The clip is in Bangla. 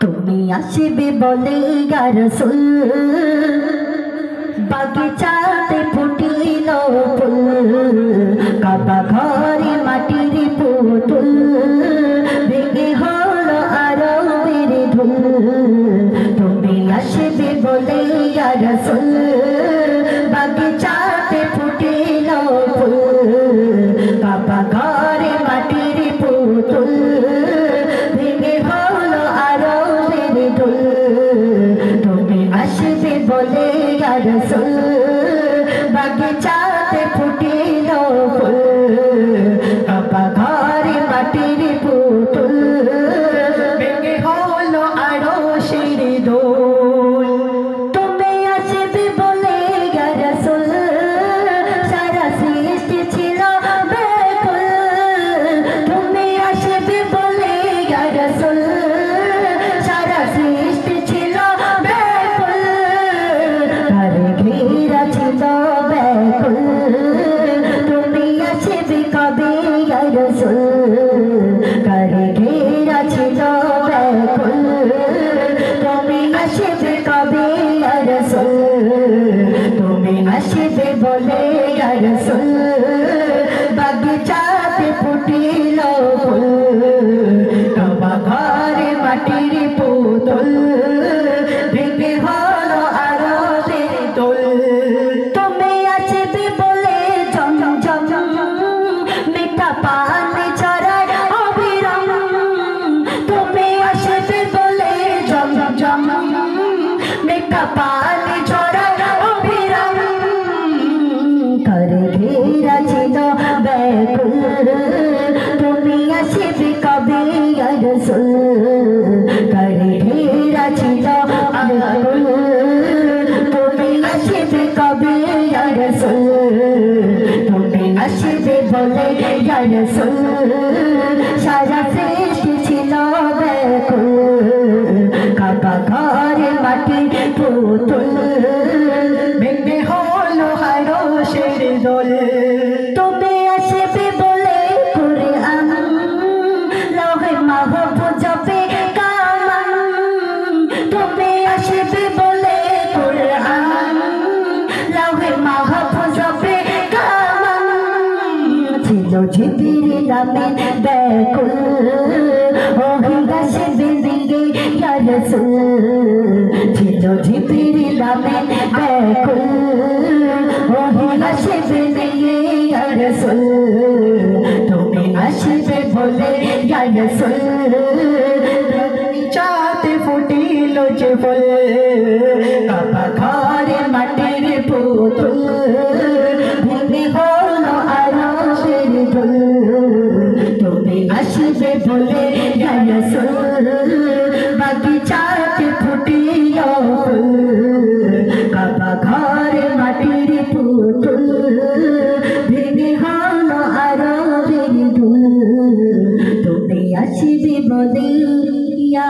তুমি আসবে বলে ইয়া রাসূল বাগিচাতে ফুটিল ফুল কাবা ঘরে মাটির পুতুল ভেঙে হলো আরবের ধুল তুমি আসবে বলে ইয়া রাসূল বাগিচাতে ফুটিল ফুল কাবা ঘরে মাটির পুতুল ভেঙে হলো আরবের ধুল তুমি আসবে বলে ইয়া রাসূল বাগিচাতে ফুটিল ফুল কাবা ঘরে মাটির পুতুল ভেঙে হলো আরশের দোল তুমি আসবে বলে ইয়া রাসূল সারা সৃষ্টি ছিল বেকুল তুমি আসবে বলে ইয়া রাসূল সারা সৃষ্টি ছিল বেকুল তারে ঘেরা ছিল বেকুল তুমি আসবে কবে ইয়া রাসূল তারে ঘেরা ছিল বেকুল তুমি আসবে কবে ইয়া রাসূল তুমি আসবে বলে ইয়া রাসূল বাগিচাতে ফুটিল ফুল কাবা ঘরে মাটির পুতুল ভেঙে হলো আরশের দোল তুমি আসবে বলে ঝমঝম মিঠা পানি ছড়ায় অবিরাম তুমি আসবে বলে ঝমঝম মিঠা পানি ছড়ায় অবিরাম করে ঘেরা ছিল বেকুল তুমি আসবে কবে ইয়া রাসূল করে ঘেরা ছিল বেকুল তুমি আসবে কবে ইয়া রাসূল তুমি আসবে বলে ইয়া রাসূল সারা সৃষ্টি ছিল বেকুল কাবা ঘরে মাটির পুতুল ভেঙে হলো আরশের দোল তুমি আসবে বলে কুরআন লৌহে মাহফুজ পে কালাম তুমি আসবে বলে কুরআন লৌহে মাহফুজ পে কালাম ছিল জিবরিল আমিন বেকুল ওহি আসবে দিগে ইয়া রাসূল ছিল জিবরিল আমিন বেকুল ওহি আসবে দিগে ইয়া রাসূল তুমি আসবে বলে ইয়া রাসূল চাঁদে ফুটিল যে ফুল কাবা ঘরে মাটির পুতুল ভেঙে হলো আরশের ধুল তুমি আসবে বলে ইয়া রাসূল বাগিচাতে ফুটিল ফুল কাবা ঘরে মাটির পুতুল ভেঙে হলো আরশের ধুল তুমি আসবে বলে ইয়া